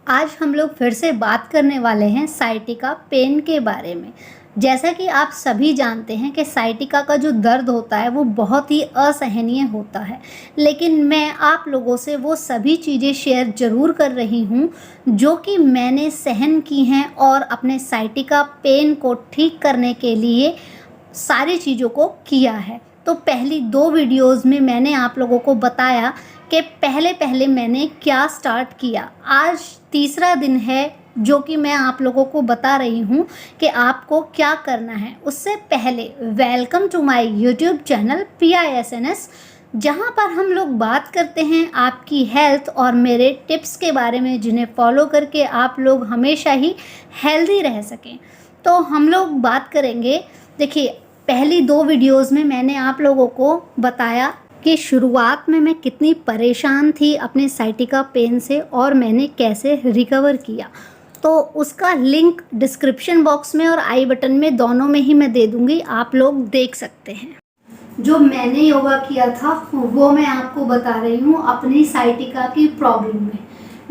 आज हम लोग फिर से बात करने वाले हैं साइटिका पेन के बारे में। जैसा कि आप सभी जानते हैं कि साइटिका का जो दर्द होता है वो बहुत ही असहनीय होता है, लेकिन मैं आप लोगों से वो सभी चीज़ें शेयर ज़रूर कर रही हूँ जो कि मैंने सहन की हैं और अपने साइटिका पेन को ठीक करने के लिए सारी चीज़ों को किया है। तो पहली 2 वीडियोज़ में मैंने आप लोगों को बताया कि पहले मैंने क्या स्टार्ट किया। आज तीसरा दिन है जो कि मैं आप लोगों को बता रही हूँ कि आपको क्या करना है। उससे पहले welcome to my YouTube channel PISNS, जहाँ पर हम लोग बात करते हैं आपकी हेल्थ और मेरे टिप्स के बारे में, जिन्हें फॉलो करके आप लोग हमेशा ही हेल्दी रह सकें। तो हम लोग बात करेंगे, देखिए पहली 2 वीडियोज़ में मैंने आप लोगों को बताया कि शुरुआत में मैं कितनी परेशान थी अपने साइटिका पेन से और मैंने कैसे रिकवर किया। तो उसका लिंक डिस्क्रिप्शन बॉक्स में और आई बटन में, दोनों में ही मैं दे दूँगी, आप लोग देख सकते हैं। जो मैंने योगा किया था वो मैं आपको बता रही हूँ अपनी साइटिका की प्रॉब्लम में।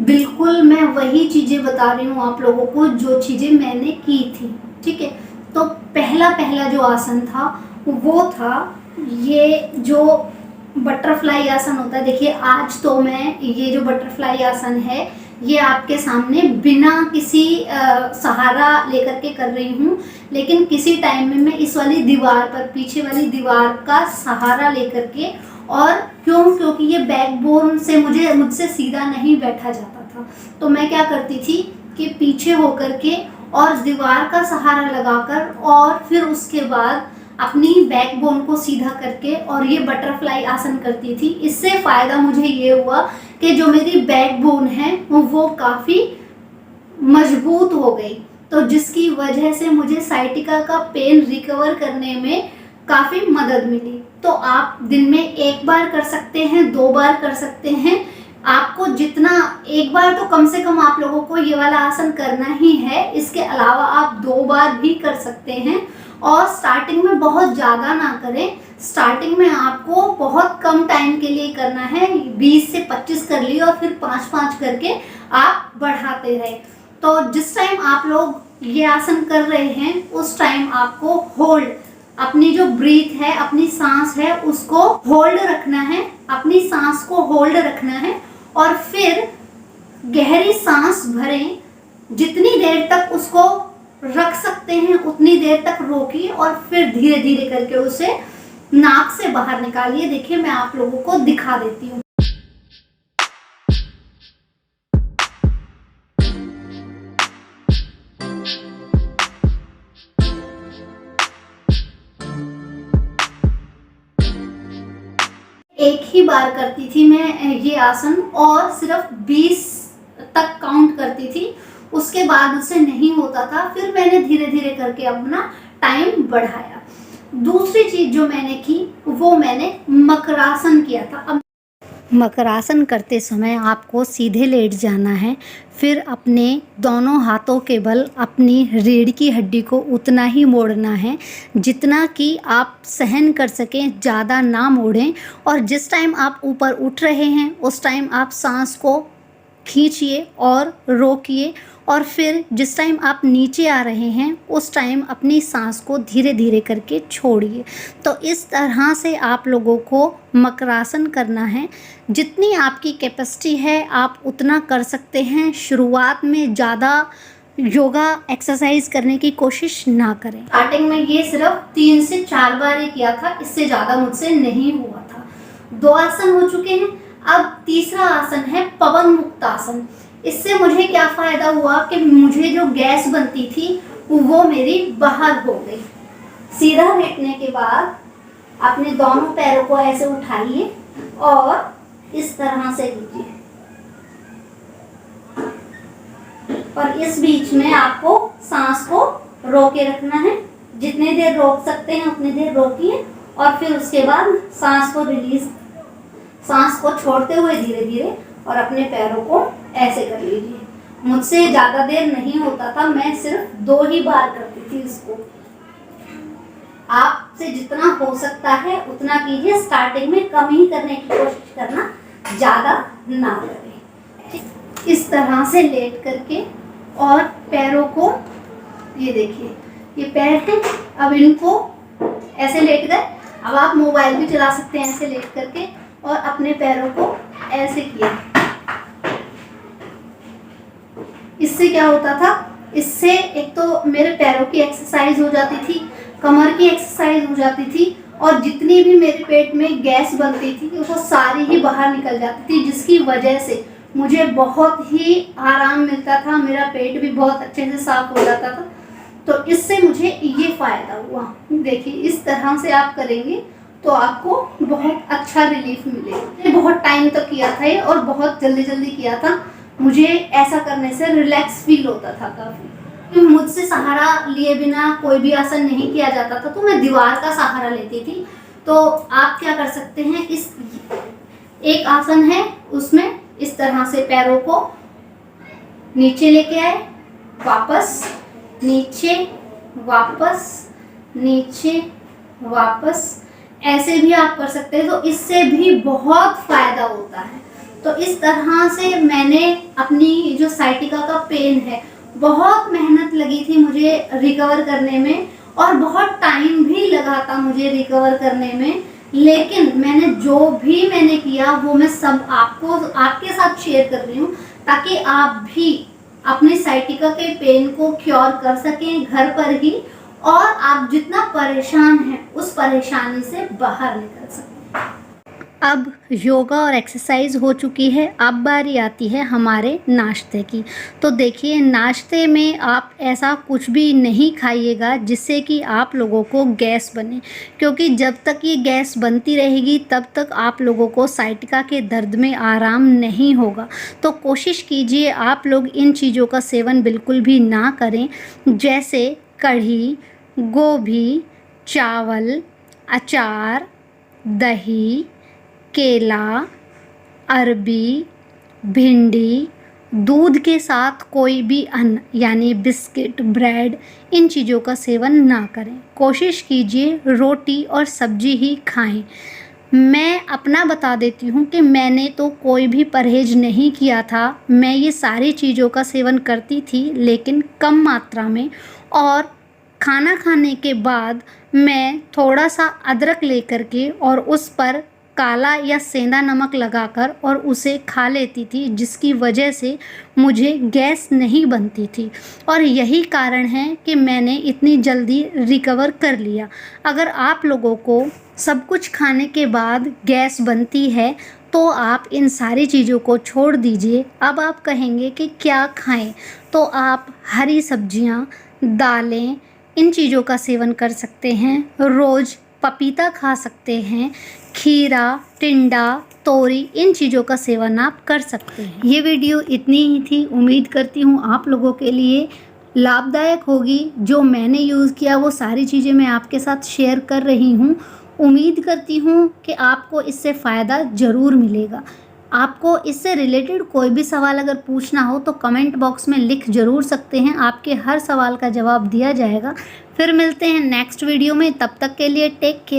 बिल्कुल मैं वही चीज़ें बता रही हूँ आप लोगों को जो चीज़ें मैंने की थी, ठीक है। तो पहला जो आसन था वो था ये जो बटरफ्लाई आसन होता है। देखिए आज तो मैं ये जो बटरफ्लाई आसन है ये आपके सामने बिना किसी सहारा लेकर के कर रही हूँ, लेकिन किसी टाइम में मैं इस वाली दीवार पर, पीछे वाली दीवार का सहारा लेकर के, और क्योंकि ये बैकबोन से मुझसे सीधा नहीं बैठा जाता था, तो मैं क्या करती थी कि पीछे होकर के और दीवार का सहारा लगाकर और फिर उसके बाद अपनी बैकबोन को सीधा करके और ये बटरफ्लाई आसन करती थी। इससे फ़ायदा मुझे ये हुआ कि जो मेरी बैकबोन है वो काफ़ी मजबूत हो गई, तो जिसकी वजह से मुझे साइटिका का पेन रिकवर करने में काफ़ी मदद मिली। तो आप दिन में 1 बार कर सकते हैं, 2 बार कर सकते हैं। आपको जितना, 1 बार तो कम से कम आप लोगों को ये वाला आसन करना ही है। इसके अलावा आप 2 बार भी कर सकते हैं और स्टार्टिंग में बहुत ज़्यादा ना करें। स्टार्टिंग में आपको बहुत कम टाइम के लिए करना है, 20 से 25 कर लिए और फिर 5-5 करके आप बढ़ाते रहे। तो जिस टाइम आप लोग ये आसन कर रहे हैं उस टाइम आपको होल्ड, अपनी जो ब्रीथ है, अपनी सांस है, उसको होल्ड रखना है, अपनी सांस को होल्ड रखना है और फिर गहरी सांस भरें। जितनी देर तक उसको रख सकते हैं उतनी देर तक रोकिए और फिर धीरे धीरे करके उसे नाक से बाहर निकालिए। देखिए मैं आप लोगों को दिखा देती हूँ। एक ही बार करती थी मैं ये आसन और सिर्फ 20 तक काउंट करती थी, उसके बाद उससे नहीं होता था। फिर मैंने धीरे धीरे करके अपना टाइम बढ़ाया। दूसरी चीज जो मैंने की वो मैंने मकरासन किया था। अब मकरासन करते समय आपको सीधे लेट जाना है, फिर अपने दोनों हाथों के बल अपनी रीढ़ की हड्डी को उतना ही मोड़ना है जितना कि आप सहन कर सकें, ज़्यादा ना मोड़ें। और जिस टाइम आप ऊपर उठ रहे हैं उस टाइम आप सांस को खींचिए और रोकिए, और फिर जिस टाइम आप नीचे आ रहे हैं उस टाइम अपनी सांस को धीरे धीरे करके छोड़िए। तो इस तरह से आप लोगों को मकरासन करना है। जितनी आपकी कैपेसिटी है आप उतना कर सकते हैं। शुरुआत में ज़्यादा योगा एक्सरसाइज करने की कोशिश ना करें। स्टार्टिंग में ये सिर्फ 3 से 4 बार ही किया था, इससे ज़्यादा मुझसे नहीं हुआ था। 2 आसन हो चुके हैं। अब तीसरा आसन है पवन मुक्त आसन। इससे मुझे क्या फ़ायदा हुआ कि मुझे जो गैस बनती थी वो मेरी बाहर हो गई। सीधा लेटने के बाद अपने दोनों पैरों को ऐसे उठाइए और इस तरह से लीजिए, और इस बीच में आपको सांस को रोके रखना है। जितने देर रोक सकते हैं उतनी देर रोकिए और फिर उसके बाद सांस को रिलीज, सांस को छोड़ते हुए धीरे धीरे और अपने पैरों को ऐसे कर लीजिए। मुझसे ज़्यादा देर नहीं होता था, मैं सिर्फ 2 ही बार करती थी इसको। आपसे जितना हो सकता है उतना कीजिए। स्टार्टिंग में कम ही करने की कोशिश करना, ज़्यादा ना करें। इस तरह से लेट करके और पैरों को, ये देखिए ये पैर हैं, अब इनको ऐसे लेट गए। अब आप मोबाइल भी चला सकते हैं ऐसे लेट करके, और अपने पैरों को ऐसे किया। इससे क्या होता था, इससे एक तो मेरे पैरों की एक्सरसाइज हो जाती थी, कमर की एक्सरसाइज हो जाती थी, और जितनी भी मेरे पेट में गैस बनती थी वो सारी ही बाहर निकल जाती थी, जिसकी वजह से मुझे बहुत ही आराम मिलता था, मेरा पेट भी बहुत अच्छे से साफ हो जाता था। तो इससे मुझे ये फ़ायदा हुआ। देखिए इस तरह से आप करेंगे तो आपको बहुत अच्छा रिलीफ मिलेगा। मैंने बहुत टाइम तक किया था ये, और बहुत जल्दी जल्दी किया था। मुझे ऐसा करने से रिलैक्स फील होता था काफ़ी। मुझसे सहारा लिए बिना कोई भी आसन नहीं किया जाता था, तो मैं दीवार का सहारा लेती थी। तो आप क्या कर सकते हैं, इस एक आसन है उसमें इस तरह से पैरों को नीचे लेके आए, वापस नीचे, वापस नीचे, वापस, ऐसे भी आप कर सकते हैं। तो इससे भी बहुत फ़ायदा होता है। तो इस तरह से मैंने अपनी जो साइटिका का पेन है, बहुत मेहनत लगी थी मुझे रिकवर करने में, और बहुत टाइम भी लगा था मुझे रिकवर करने में। लेकिन मैंने किया वो मैं सब आपके साथ शेयर कर रही हूँ, ताकि आप भी अपने साइटिका के पेन को क्योर कर सकें घर पर ही, और आप जितना परेशान हैं उस परेशानी से बाहर निकल सकें। अब योगा और एक्सरसाइज हो चुकी है, अब बारी आती है हमारे नाश्ते की। तो देखिए नाश्ते में आप ऐसा कुछ भी नहीं खाइएगा जिससे कि आप लोगों को गैस बने, क्योंकि जब तक ये गैस बनती रहेगी तब तक आप लोगों को साइटिका के दर्द में आराम नहीं होगा। तो कोशिश कीजिए आप लोग इन चीज़ों का सेवन बिल्कुल भी ना करें, जैसे कढ़ी, गोभी, चावल, अचार, दही, केला, अरबी, भिंडी, दूध के साथ कोई भी अन्न यानी बिस्किट, ब्रेड, इन चीज़ों का सेवन ना करें। कोशिश कीजिए रोटी और सब्जी ही खाएं। मैं अपना बता देती हूँ कि मैंने तो कोई भी परहेज नहीं किया था। मैं ये सारी चीज़ों का सेवन करती थी, लेकिन कम मात्रा में, और खाना खाने के बाद मैं थोड़ा सा अदरक लेकर के और उस पर काला या सेंधा नमक लगाकर और उसे खा लेती थी, जिसकी वजह से मुझे गैस नहीं बनती थी, और यही कारण है कि मैंने इतनी जल्दी रिकवर कर लिया। अगर आप लोगों को सब कुछ खाने के बाद गैस बनती है तो आप इन सारी चीज़ों को छोड़ दीजिए। अब आप कहेंगे कि क्या खाएं, तो आप हरी सब्जियां, दालें, इन चीज़ों का सेवन कर सकते हैं। रोज़ पपीता खा सकते हैं, खीरा, टिंडा, तोरी, इन चीज़ों का सेवन आप कर सकते हैं। ये वीडियो इतनी ही थी। उम्मीद करती हूँ आप लोगों के लिए लाभदायक होगी। जो मैंने यूज़ किया वो सारी चीज़ें मैं आपके साथ शेयर कर रही हूँ। उम्मीद करती हूँ कि आपको इससे फ़ायदा ज़रूर मिलेगा। आपको इससे रिलेटेड कोई भी सवाल अगर पूछना हो तो कमेंट बॉक्स में लिख ज़रूर सकते हैं। आपके हर सवाल का जवाब दिया जाएगा। फिर मिलते हैं नेक्स्ट वीडियो में, तब तक के लिए टेक केयर।